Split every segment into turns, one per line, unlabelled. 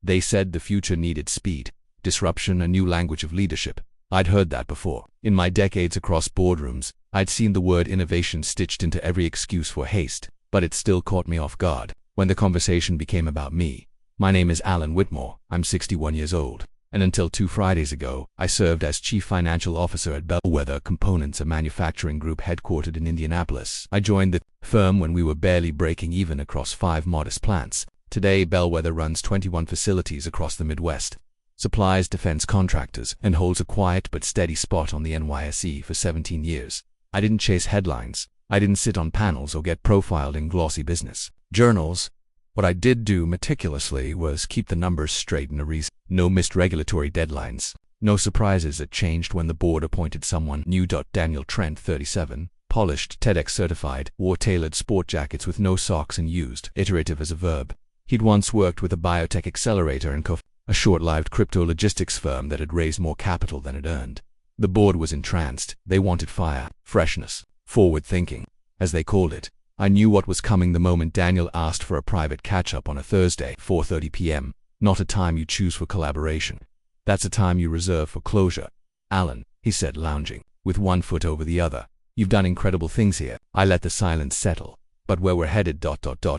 They said the future needed speed, disruption, a new language of leadership. I'd heard that before. In my decades across boardrooms, I'd seen the word innovation stitched into every excuse for haste, but it still caught me off guard when the conversation became about me. My name is Alan Whitmore. I'm 61 years old, and until 2 Fridays ago, I served as Chief Financial Officer at Bellwether Components, a manufacturing group headquartered in Indianapolis. I joined the firm when we were barely breaking even across 5 modest plants. Today, Bellwether runs 21 facilities across the Midwest, supplies defense contractors, and holds a quiet but steady spot on the NYSE for 17 years. I didn't chase headlines. I didn't sit on panels or get profiled in glossy business journals. What I did do meticulously was keep the numbers straight and a reason. No missed regulatory deadlines. No surprises that changed when the board appointed someone new. Daniel Trent, 37, polished, TEDx certified, wore tailored sport jackets with no socks and used iterative as a verb. He'd once worked with a biotech accelerator and a short-lived crypto logistics firm that had raised more capital than it earned. The board was entranced. They wanted fire, freshness, forward thinking, as they called it. I knew what was coming the moment Daniel asked for a private catch-up on a Thursday, 4:30 p.m. Not a time you choose for collaboration. That's a time you reserve for closure. Alan, he said, lounging, with one foot over the other. You've done incredible things here. I let the silence settle. But where we're headed,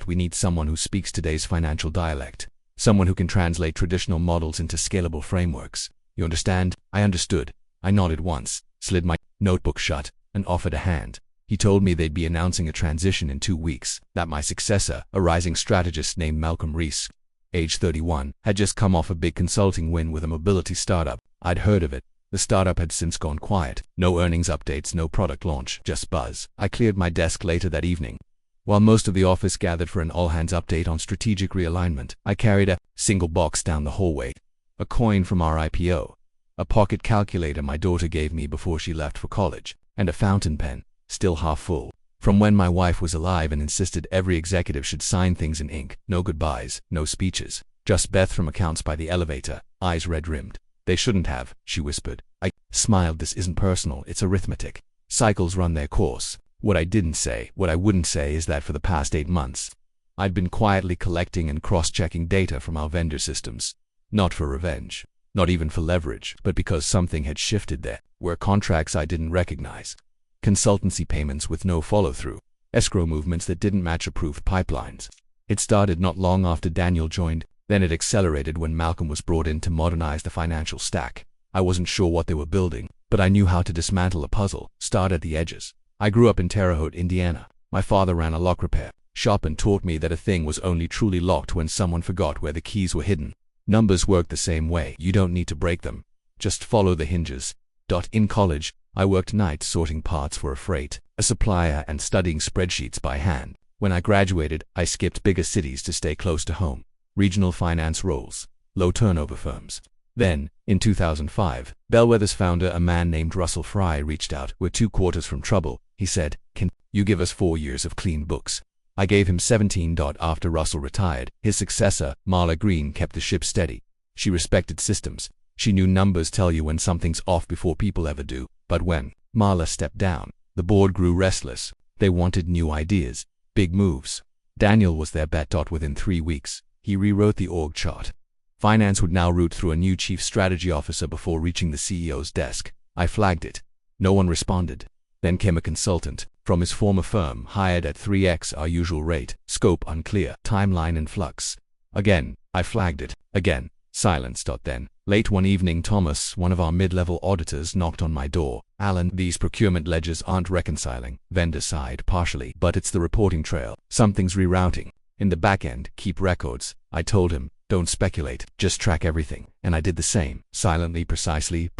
we need someone who speaks today's financial dialect. Someone who can translate traditional models into scalable frameworks. You understand? I understood. I nodded once, slid my notebook shut, and offered a hand. He told me they'd be announcing a transition in 2 weeks, that my successor, a rising strategist named Malcolm Reese, age 31, had just come off a big consulting win with a mobility startup. I'd heard of it. The startup had since gone quiet. No earnings updates, no product launch, just buzz. I cleared my desk later that evening. While most of the office gathered for an all-hands update on strategic realignment, I carried a single box down the hallway. A coin from our IPO, a pocket calculator my daughter gave me before she left for college, and a fountain pen, still half full, from when my wife was alive and insisted every executive should sign things in ink. No goodbyes, no speeches. Just Beth from accounts by the elevator, eyes red-rimmed. They shouldn't have, she whispered. I smiled. This isn't personal, it's arithmetic. Cycles run their course. What I wouldn't say is that for the past 8 months, I'd been quietly collecting and cross-checking data from our vendor systems. Not for revenge, not even for leverage, but because something had shifted. There were contracts I didn't recognize, consultancy payments with no follow-through, escrow movements that didn't match approved pipelines. It started not long after Daniel joined, then it accelerated when Malcolm was brought in to modernize the financial stack. I wasn't sure what they were building, but I knew how to dismantle a puzzle, start at the edges. I grew up in Terre Haute, Indiana. My father ran a lock repair shop and taught me that a thing was only truly locked when someone forgot where the keys were hidden. Numbers work the same way. You don't need to break them. Just follow the hinges. In college, I worked nights sorting parts for a freight, a supplier, and studying spreadsheets by hand. When I graduated, I skipped bigger cities to stay close to home. Regional finance roles, low turnover firms. Then, in 2005, Bellwether's founder, a man named Russell Fry, reached out. We're 2 quarters from trouble, he said. Can you give us 4 years of clean books? I gave him 17. After Russell retired, his successor, Marla Green, kept the ship steady. She respected systems. She knew numbers tell you when something's off before people ever do. But when Marla stepped down, the board grew restless. They wanted new ideas, big moves. Daniel was their bet. Within 3 weeks, he rewrote the org chart. Finance would now route through a new chief strategy officer before reaching the CEO's desk. I flagged it. No one responded. Then came a consultant from his former firm, hired at 3x our usual rate, scope unclear, timeline in flux. Again, I flagged it. Again, silence. Then, late one evening, Thomas, one of our mid-level auditors, knocked on my door. Alan, these procurement ledgers aren't reconciling. Vendor side, partially, but it's the reporting trail. Something's rerouting. In the back end, keep records. I told him, don't speculate, just track everything. And I did the same, silently, precisely.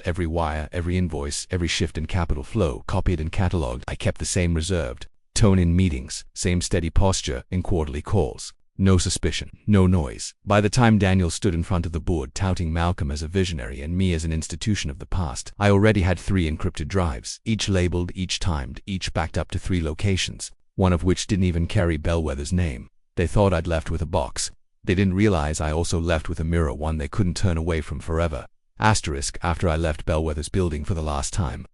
Every wire, every invoice, every shift in capital flow, copied and cataloged. I kept the same reserved tone in meetings, same steady posture in quarterly calls. No suspicion, no noise. By the time Daniel stood in front of the board touting Malcolm as a visionary and me as an institution of the past, I already had 3 encrypted drives, each labeled, each timed, each backed up to 3 locations, one of which didn't even carry Bellwether's name. They thought I'd left with a box. They didn't realize I also left with a mirror, one they couldn't turn away from forever. Asterisk, after I left Bellwether's building for the last time,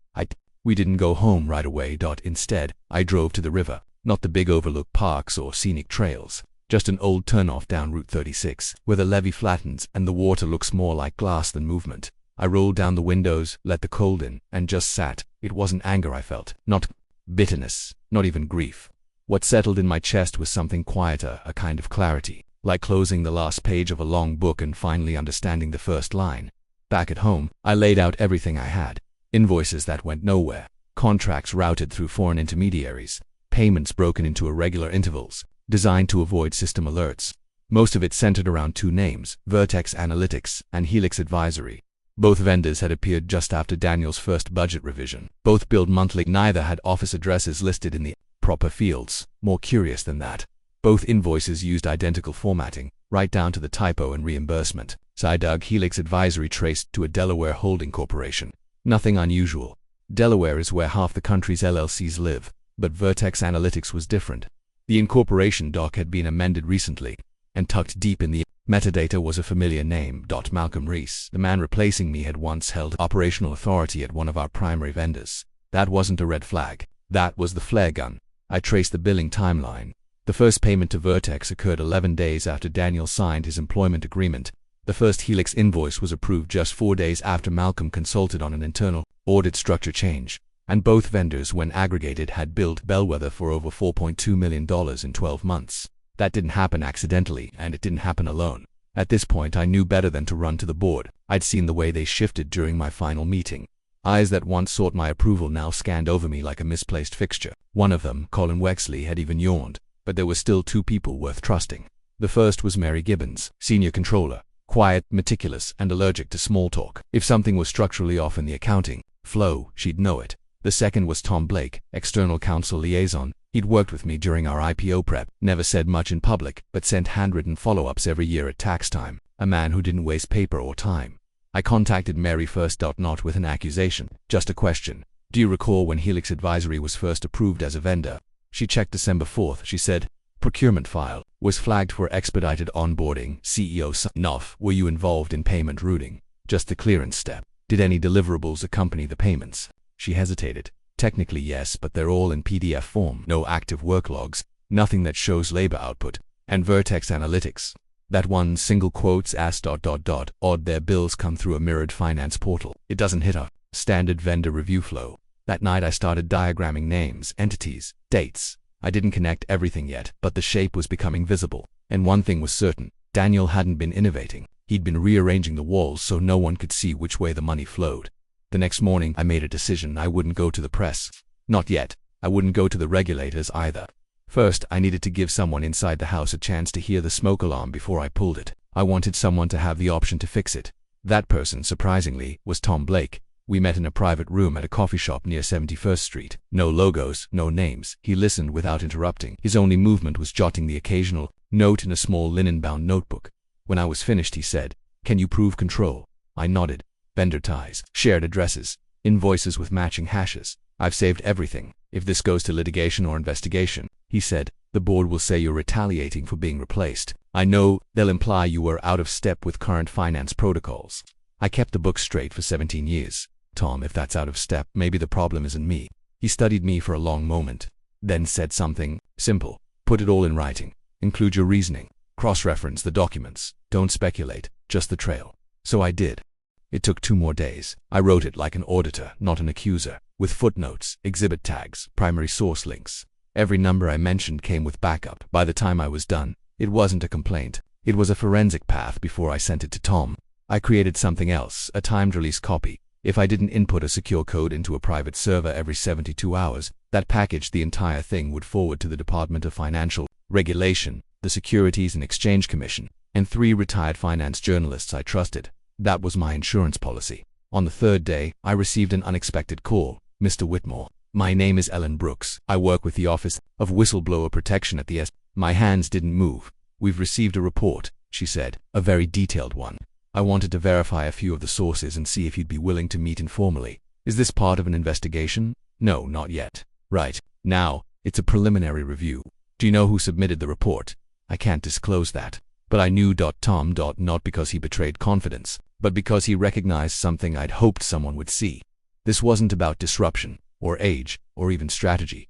we didn't go home right away. Instead, I drove to the river, not the big overlook parks or scenic trails. Just an old turnoff down Route 36, where the levee flattens and the water looks more like glass than movement. I rolled down the windows, let the cold in, and just sat. It wasn't anger I felt, not bitterness, not even grief. What settled in my chest was something quieter, a kind of clarity, like closing the last page of a long book and finally understanding the first line. Back at home, I laid out everything I had. Invoices that went nowhere, contracts routed through foreign intermediaries, payments broken into irregular intervals, designed to avoid system alerts. Most of it centered around two names, Vertex Analytics and Helix Advisory. Both vendors had appeared just after Daniel's first budget revision. Both billed monthly. Neither had office addresses listed in the proper fields. More curious than that, both invoices used identical formatting, right down to the typo and reimbursement. So I dug. Helix Advisory traced to a Delaware holding corporation. Nothing unusual. Delaware is where half the country's LLCs live, but Vertex Analytics was different. The incorporation doc had been amended recently, and tucked deep in the metadata was a familiar name. Malcolm Reese, the man replacing me, had once held operational authority at one of our primary vendors. That wasn't a red flag. That was the flare gun. I traced the billing timeline. The first payment to Vertex occurred 11 days after Daniel signed his employment agreement. The first Helix invoice was approved just 4 days after Malcolm consulted on an internal audit structure change. And both vendors, when aggregated, had billed Bellwether for over $4.2 million in 12 months. That didn't happen accidentally, and it didn't happen alone. At this point, I knew better than to run to the board. I'd seen the way they shifted during my final meeting. Eyes that once sought my approval now scanned over me like a misplaced fixture. One of them, Colin Wexley, had even yawned. But there were still two people worth trusting. The first was Mary Gibbons, senior controller, quiet, meticulous, and allergic to small talk. If something was structurally off in the accounting flow, she'd know it. The second was Tom Blake, external counsel liaison. He'd worked with me during our IPO prep, never said much in public, but sent handwritten follow-ups every year at tax time. A man who didn't waste paper or time. I contacted Mary first, not with an accusation, just a question. Do you recall when Helix Advisory was first approved as a vendor? She checked December 4th. She said, procurement file was flagged for expedited onboarding, CEO sign-off. Were you involved in payment routing? Just the clearance step. Did any deliverables accompany the payments? She hesitated. Technically yes, but they're all in PDF form. No active work logs, nothing that shows labor output. And Vertex Analytics. That one single quotes as ... odd their bills come through a mirrored finance portal. It doesn't hit a standard vendor review flow. That night I started diagramming names, entities, dates. I didn't connect everything yet, but the shape was becoming visible. And one thing was certain, Daniel hadn't been innovating. He'd been rearranging the walls so no one could see which way the money flowed. The next morning, I made a decision. I wouldn't go to the press. Not yet. I wouldn't go to the regulators either. First, I needed to give someone inside the house a chance to hear the smoke alarm before I pulled it. I wanted someone to have the option to fix it. That person, surprisingly, was Tom Blake. We met in a private room at a coffee shop near 71st Street. No logos, no names. He listened without interrupting. His only movement was jotting the occasional note in a small linen-bound notebook. When I was finished, he said, "Can you prove control?" I nodded. Vendor ties, shared addresses, invoices with matching hashes. I've saved everything. If this goes to litigation or investigation, he said, the board will say you're retaliating for being replaced. I know they'll imply you were out of step with current finance protocols. I kept the book straight for 17 years. Tom, if that's out of step, maybe the problem isn't me. He studied me for a long moment, then said something simple. Put it all in writing. Include your reasoning. Cross-reference the documents. Don't speculate, just the trail. So I did. It took 2 more days. I wrote it like an auditor, not an accuser, with footnotes, exhibit tags, primary source links. Every number I mentioned came with backup. By the time I was done, it wasn't a complaint. It was a forensic path before I sent it to Tom. I created something else, a timed release copy. If I didn't input a secure code into a private server every 72 hours, that package, the entire thing, would forward to the Department of Financial Regulation, the Securities and Exchange Commission, and 3 retired finance journalists I trusted. That was my insurance policy. On the 3rd day, I received an unexpected call. Mr. Whitmore, my name is Ellen Brooks. I work with the Office of Whistleblower Protection at the S. My hands didn't move. We've received a report, she said, a very detailed one. I wanted to verify a few of the sources and see if you'd be willing to meet informally. Is this part of an investigation? No, not yet. Right. Now, it's a preliminary review. Do you know who submitted the report? I can't disclose that. But I knew Tom, not because he betrayed confidence, but because he recognized something I'd hoped someone would see. This wasn't about disruption, or age, or even strategy.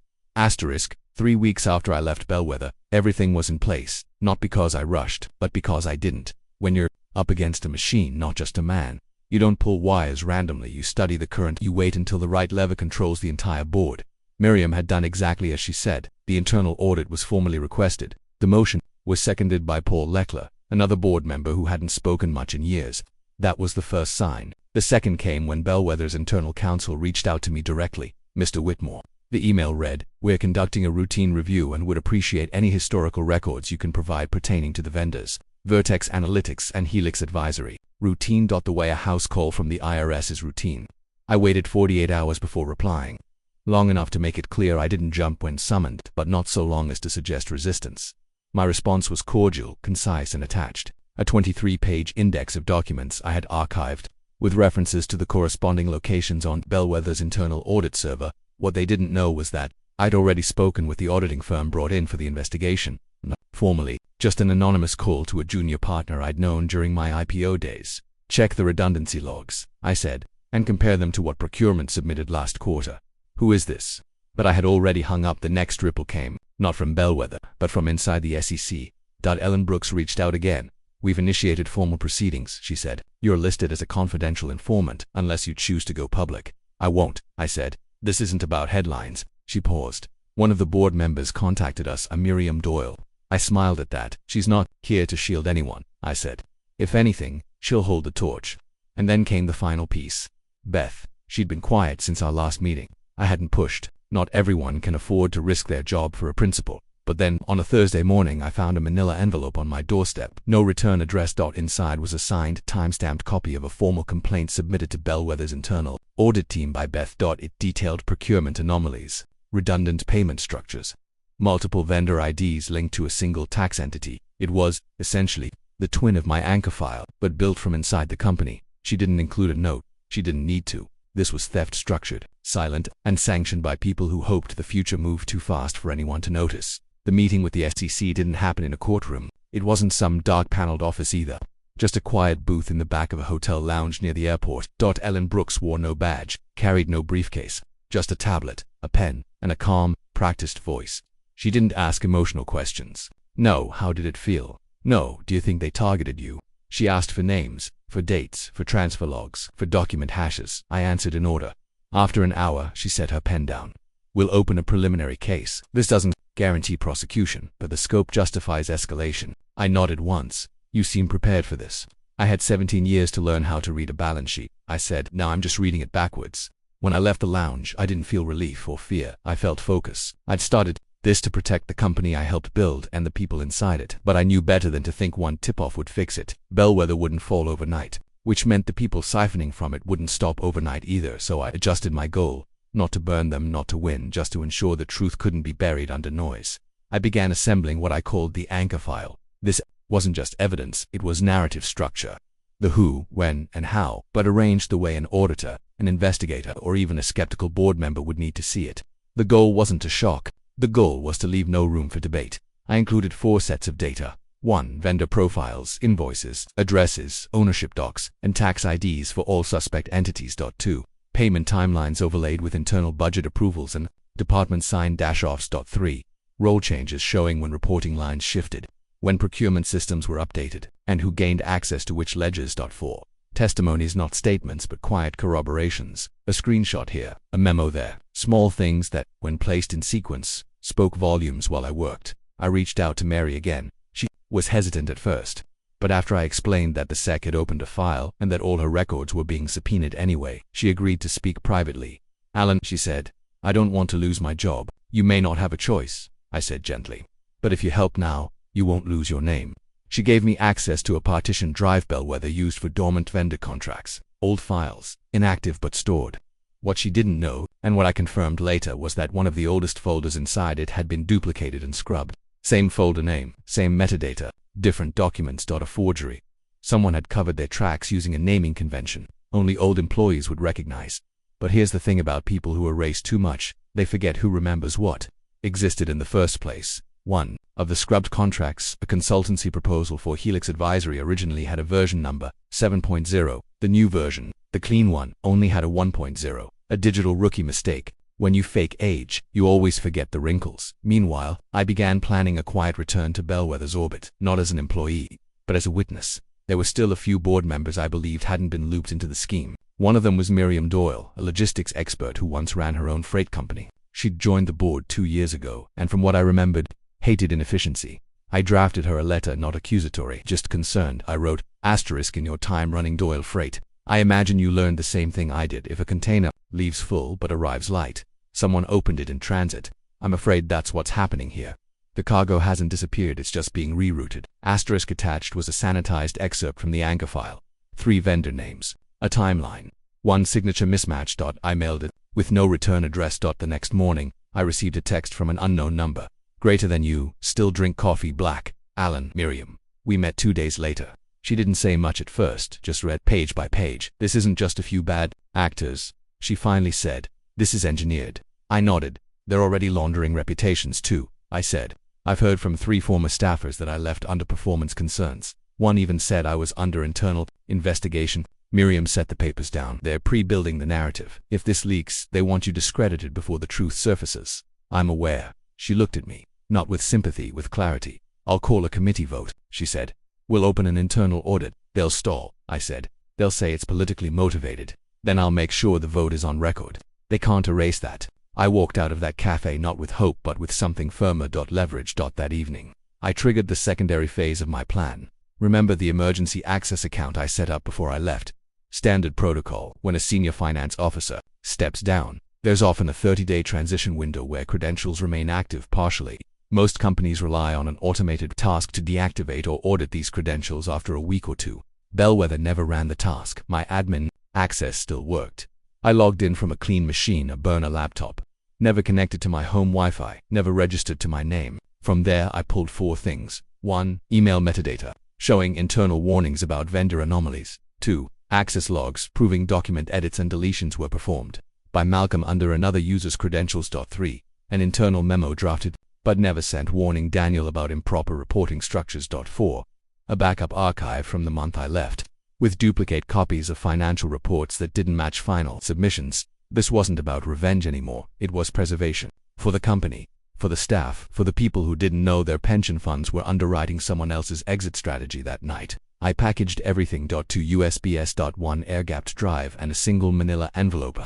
3 weeks after I left Bellwether, everything was in place, not because I rushed, but because I didn't. When you're up against a machine, not just a man, you don't pull wires randomly, you study the current, you wait until the right lever controls the entire board. Miriam had done exactly as she said. The internal audit was formally requested. The motion was seconded by Paul Leckler, another board member who hadn't spoken much in years. That was the first sign. The second came when Bellwether's internal counsel reached out to me directly, Mr. Whitmore. The email read, "We're conducting a routine review and would appreciate any historical records you can provide pertaining to the vendors, Vertex Analytics and Helix Advisory. Routine. The way a house call from the IRS is routine." I waited 48 hours before replying. Long enough to make it clear I didn't jump when summoned, but not so long as to suggest resistance. My response was cordial, concise, and attached. A 23-page index of documents I had archived, with references to the corresponding locations on Bellwether's internal audit server. What they didn't know was that I'd already spoken with the auditing firm brought in for the investigation. Not formally, just an anonymous call to a junior partner I'd known during my IPO days. "Check the redundancy logs," I said, "and compare them to what procurement submitted last quarter." "Who is this?" But I had already hung up. The next ripple came, not from Bellwether, but from inside the SEC. Ellen Brooks reached out again. "We've initiated formal proceedings," she said. "You're listed as a confidential informant, unless you choose to go public." "I won't," I said. "This isn't about headlines." She paused. "One of the board members contacted us, a Miriam Doyle." I smiled at that. "She's not here to shield anyone," I said. "If anything, she'll hold the torch." And then came the final piece. Beth. She'd been quiet since our last meeting. I hadn't pushed. Not everyone can afford to risk their job for a principal. But then, on a Thursday morning, I found a manila envelope on my doorstep. No return address. Inside was a signed, time-stamped copy of a formal complaint submitted to Bellwether's internal audit team by Beth. It detailed procurement anomalies, redundant payment structures, multiple vendor IDs linked to a single tax entity. It was, essentially, the twin of my anchor file, but built from inside the company. She didn't include a note. She didn't need to. This was theft, structured, silent, and sanctioned by people who hoped the future moved too fast for anyone to notice. The meeting with the SEC didn't happen in a courtroom. It wasn't some dark-paneled office either. Just a quiet booth in the back of a hotel lounge near the airport. Ellen Brooks wore no badge, carried no briefcase, just a tablet, a pen, and a calm, practiced voice. She didn't ask emotional questions. No, "How did it feel?" No, "Do you think they targeted you?" She asked for names, for dates, for transfer logs, for document hashes. I answered in order. After an hour, she set her pen down. "We'll open a preliminary case. This doesn't guarantee prosecution, but the scope justifies escalation." I nodded once. "You seem prepared for this." "I had 17 years to learn how to read a balance sheet," I said. "Now I'm just reading it backwards." When I left the lounge, I didn't feel relief or fear. I felt focus. I'd started this to protect the company I helped build and the people inside it. But I knew better than to think one tip-off would fix it. Bellwether wouldn't fall overnight, which meant the people siphoning from it wouldn't stop overnight either, so I adjusted my goal. Not to burn them, not to win, just to ensure the truth couldn't be buried under noise. I began assembling what I called the anchor file. This wasn't just evidence, it was narrative structure. The who, when, and how, but arranged the way an auditor, an investigator, or even a skeptical board member would need to see it. The goal wasn't to shock. The goal was to leave no room for debate. I included 4 sets of data. 1. Vendor profiles, invoices, addresses, ownership docs, and tax IDs for all suspect entities. 2. Payment timelines overlaid with internal budget approvals and department-signed dash-offs. 3. Role changes showing when reporting lines shifted, when procurement systems were updated, and who gained access to which ledgers. 4. Testimonies, not statements but quiet corroborations. A screenshot here, a memo there. Small things that, when placed in sequence, spoke volumes while I worked. I reached out to Mary again. She was hesitant at first, but after I explained that the SEC had opened a file and that all her records were being subpoenaed anyway, she agreed to speak privately. "Alan," she said, "I don't want to lose my job. You may not have a choice," I said gently. "But if you help now, you won't lose your name." She gave me access to a partition drive Bellwether used for dormant vendor contracts, old files, inactive but stored. What she didn't know, and what I confirmed later, was that one of the oldest folders inside it had been duplicated and scrubbed. Same folder name, same metadata, different documents. A forgery. Someone had covered their tracks using a naming convention only old employees would recognize. But here's the thing about people who erase too much: they forget who remembers what existed in the first place. 1. Of the scrubbed contracts, a consultancy proposal for Helix Advisory originally had a version number, 7.0. The new version, the clean one, only had a 1.0, a digital rookie mistake. When you fake age, you always forget the wrinkles. Meanwhile, I began planning a quiet return to Bellwether's orbit, not as an employee, but as a witness. There were still a few board members I believed hadn't been looped into the scheme. One of them was Miriam Doyle, a logistics expert who once ran her own freight company. She'd joined the board 2 years ago, and from what I remembered, hated inefficiency. I drafted her a letter not accusatory, just concerned. I wrote, **In your time running Doyle Freight, I imagine you learned the same thing I did. If a container leaves full but arrives light, someone opened it in transit. I'm afraid that's what's happening here. The cargo hasn't disappeared, it's just being rerouted." Attached was a sanitized excerpt from the anchor file. 3 vendor names. A timeline. 1 signature mismatch. I mailed it, with no return address. The next morning, I received a text from an unknown number. "Greater than you, still drink coffee black. Alan, Miriam." We met 2 days later. She didn't say much at first, just read page by page. "This isn't just a few bad actors," she finally said. "This is engineered." I nodded. "They're already laundering reputations too," I said. "I've heard from 3 former staffers that I left under performance concerns. One even said I was under internal investigation." Miriam set the papers down. "They're pre-building the narrative. If this leaks, they want you discredited before the truth surfaces." "I'm aware." She looked at me, not with sympathy, with clarity. "I'll call a committee vote," she said. "We'll open an internal audit." "They'll stall," I said. "They'll say it's politically motivated. Then I'll make sure the vote is on record. They can't erase that." I walked out of that cafe not with hope but with something firmer. Leverage. That evening, I triggered the secondary phase of my plan. Remember the emergency access account I set up before I left? Standard protocol: when a senior finance officer steps down, there's often a 30-day transition window where credentials remain active partially. Most companies rely on an automated task to deactivate or audit these credentials after a week or 2. Bellwether never ran the task. My admin access still worked. I logged in from a clean machine, a burner laptop. Never connected to my home Wi-Fi, never registered to my name. From there, I pulled 4 things. 1. Email metadata, showing internal warnings about vendor anomalies. 2. Access logs, proving document edits and deletions were performed by Malcolm under another user's credentials. 3. An internal memo drafted, but never sent, warning Daniel about improper reporting structures. 4. A backup archive from the month I left, with duplicate copies of financial reports that didn't match final submissions. This wasn't about revenge anymore, it was preservation. For the company, for the staff, for the people who didn't know their pension funds were underwriting someone else's exit strategy that night. I packaged everything. 2 USBs. 1 air-gapped drive and a single manila envelope.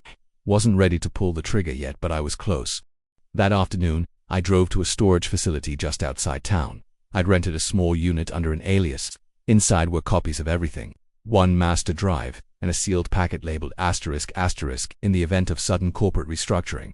Wasn't ready to pull the trigger yet, but I was close. That afternoon, I drove to a storage facility just outside town. I'd rented a small unit under an alias. Inside were copies of everything. 1 master drive, and a sealed packet labeled **** in the event of sudden corporate restructuring.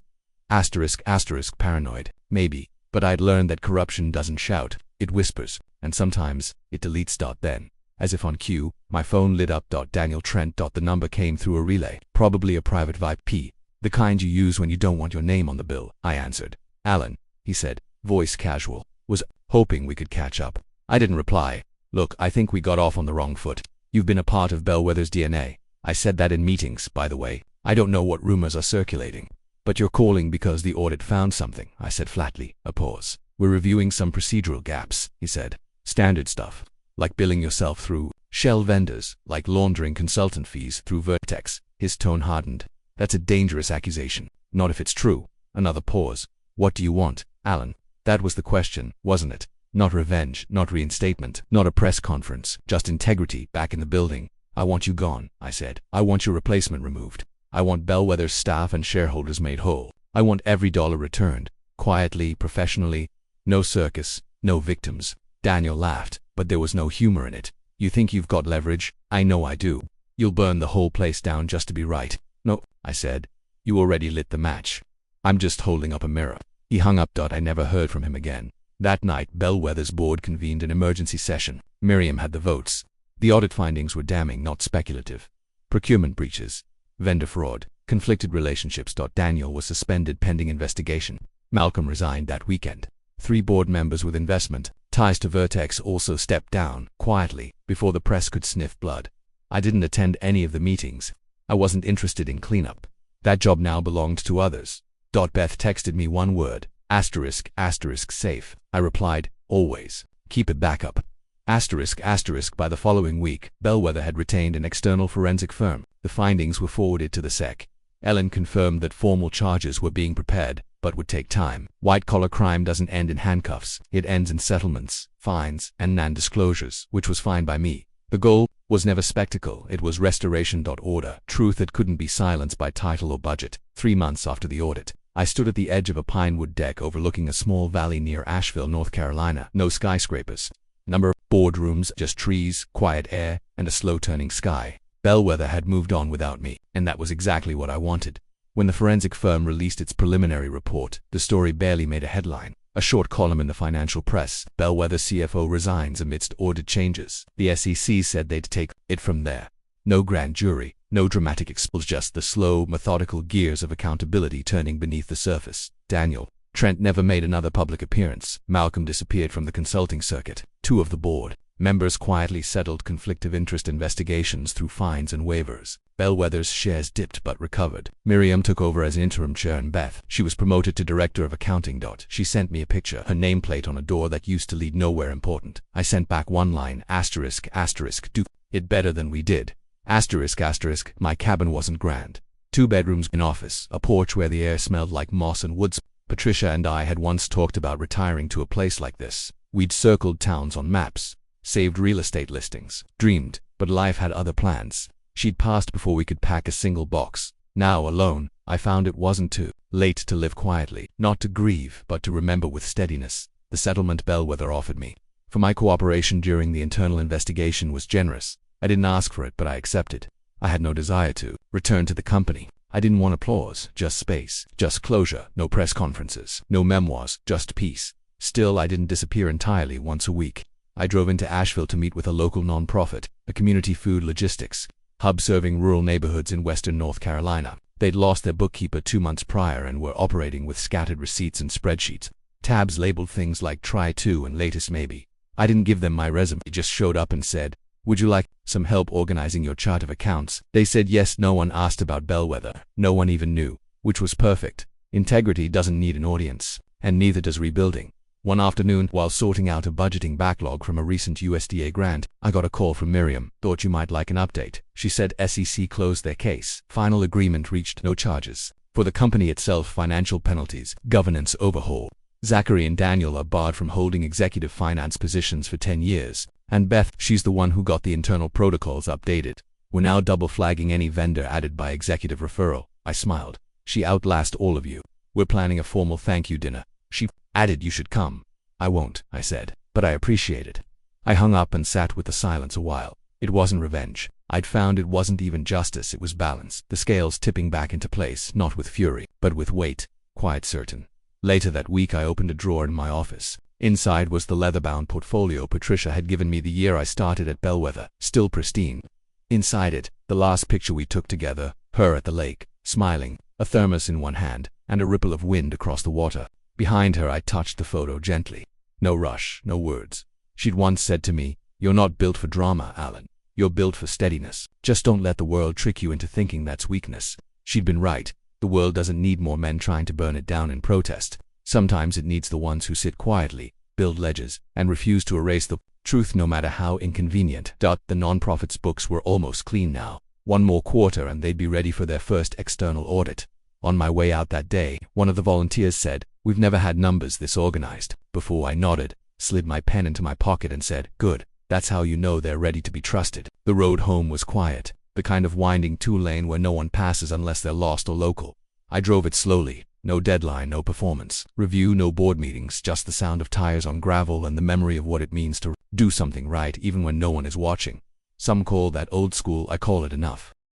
***, paranoid, maybe, but I'd learned that corruption doesn't shout, it whispers, and sometimes, it deletes. Then, as if on cue, my phone lit up. Daniel Trent. The number came through a relay, probably a private VIP, the kind you use when you don't want your name on the bill. I answered. "Alan," he said, voice casual. "Was hoping we could catch up." I didn't reply. "Look, I think we got off on the wrong foot. You've been a part of Bellwether's DNA. I said that in meetings, by the way. I don't know what rumors are circulating. But you're calling because the audit found something," I said flatly. A pause. "We're reviewing some procedural gaps," he said. "Standard stuff. Like billing yourself through shell vendors, like laundering consultant fees through Vertex." His tone hardened. "That's a dangerous accusation. Not if it's true." Another pause. "What do you want, Alan?" That was the question, wasn't it? Not revenge, not reinstatement, not a press conference, just integrity back in the building. "I want you gone," I said. "I want your replacement removed. I want Bellwether's staff and shareholders made whole. I want every dollar returned, quietly, professionally. No circus, no victims." Daniel laughed, but there was no humor in it. "You think you've got leverage? I know I do. You'll burn the whole place down just to be right." "No," I said. "You already lit the match. I'm just holding up a mirror." He hung up. I never heard from him again. That night, Bellwether's board convened an emergency session. Miriam had the votes. The audit findings were damning, not speculative. Procurement breaches, vendor fraud, conflicted relationships. Daniel was suspended pending investigation. Malcolm resigned that weekend. 3 board members with investment ties to Vertex also stepped down, quietly, before the press could sniff blood. I didn't attend any of the meetings. I wasn't interested in cleanup. That job now belonged to others. Beth texted me 1 word, ***safe. I replied, "Always. Keep it backup." By the following week, Bellwether had retained an external forensic firm. The findings were forwarded to the SEC. Ellen confirmed that formal charges were being prepared, but would take time. White-collar crime doesn't end in handcuffs. It ends in settlements, fines, and non-disclosures, which was fine by me. The goal was never spectacle, it was restoration. Order. Truth that couldn't be silenced by title or budget. 3 months after the audit, I stood at the edge of a pinewood deck overlooking a small valley near Asheville, North Carolina. No skyscrapers. Number of boardrooms, just trees, quiet air, and a slow-turning sky. Bellwether had moved on without me, and that was exactly what I wanted. When the forensic firm released its preliminary report, the story barely made a headline. A short column in the financial press. Bellwether CFO resigns amidst audit changes. The SEC said they'd take it from there. No grand jury, no dramatic explosion, just the slow, methodical gears of accountability turning beneath the surface. Daniel Trent never made another public appearance. Malcolm disappeared from the consulting circuit. 2 of the board members quietly settled conflict of interest investigations through fines and waivers. Bellwether's shares dipped but recovered. Miriam took over as interim chair and Beth, she was promoted to director of accounting. She sent me a picture, her nameplate on a door that used to lead nowhere important. I sent back one line, asterisk, asterisk, do it better than we did. Asterisk, asterisk, my cabin wasn't grand. 2 bedrooms, an office, a porch where the air smelled like moss and woods. Patricia and I had once talked about retiring to a place like this. We'd circled towns on maps, saved real estate listings, dreamed, but life had other plans. She'd passed before we could pack a single box. Now, alone, I found it wasn't too late to live quietly, not to grieve, but to remember with steadiness. The settlement Bellwether offered me for my cooperation during the internal investigation was generous. I didn't ask for it, but I accepted. I had no desire to return to the company. I didn't want applause, just space, just closure, no press conferences, no memoirs, just peace. Still, I didn't disappear entirely. Once a week, I drove into Asheville to meet with a local nonprofit, a community food logistics hub serving rural neighborhoods in western North Carolina. They'd lost their bookkeeper 2 months prior and were operating with scattered receipts and spreadsheets. Tabs labeled things like try to and latest maybe. I didn't give them my resume, I just showed up and said, would you like some help organizing your chart of accounts? They said yes. No one asked about Bellwether. No one even knew, which was perfect. Integrity doesn't need an audience, and neither does rebuilding. One afternoon, while sorting out a budgeting backlog from a recent USDA grant, I got a call from Miriam. Thought you might like an update. She said SEC closed their case. Final agreement reached, no charges. For the company itself, financial penalties, governance overhaul. Zachary and Daniel are barred from holding executive finance positions for 10 years. And Beth, she's the one who got the internal protocols updated. We're now double flagging any vendor added by executive referral. I smiled. She outlast all of you. We're planning a formal thank you dinner. She added you should come. I won't, I said, but I appreciate it. I hung up and sat with the silence a while. It wasn't revenge. I'd found it wasn't even justice, it was balance. The scales tipping back into place, not with fury, but with weight, quite certain. Later that week I opened a drawer in my office. Inside was the leather-bound portfolio Patricia had given me the year I started at Bellwether, still pristine. Inside it, the last picture we took together, her at the lake, smiling, a thermos in one hand, and a ripple of wind across the water. Behind her I touched the photo gently. No rush, no words. She'd once said to me, you're not built for drama, Alan. You're built for steadiness. Just don't let the world trick you into thinking that's weakness. She'd been right. The world doesn't need more men trying to burn it down in protest. Sometimes it needs the ones who sit quietly, build ledges, and refuse to erase the truth no matter how inconvenient. The nonprofit's books were almost clean now. 1 more quarter and they'd be ready for their first external audit. On my way out that day, one of the volunteers said, we've never had numbers this organized. Before I nodded, slid my pen into my pocket and said, good, that's how you know they're ready to be trusted. The road home was quiet, the kind of winding 2-lane where no one passes unless they're lost or local. I drove it slowly. No deadline, no performance review, no board meetings, just the sound of tires on gravel and the memory of what it means to do something right even when no one is watching. Some call that old school, I call it enough.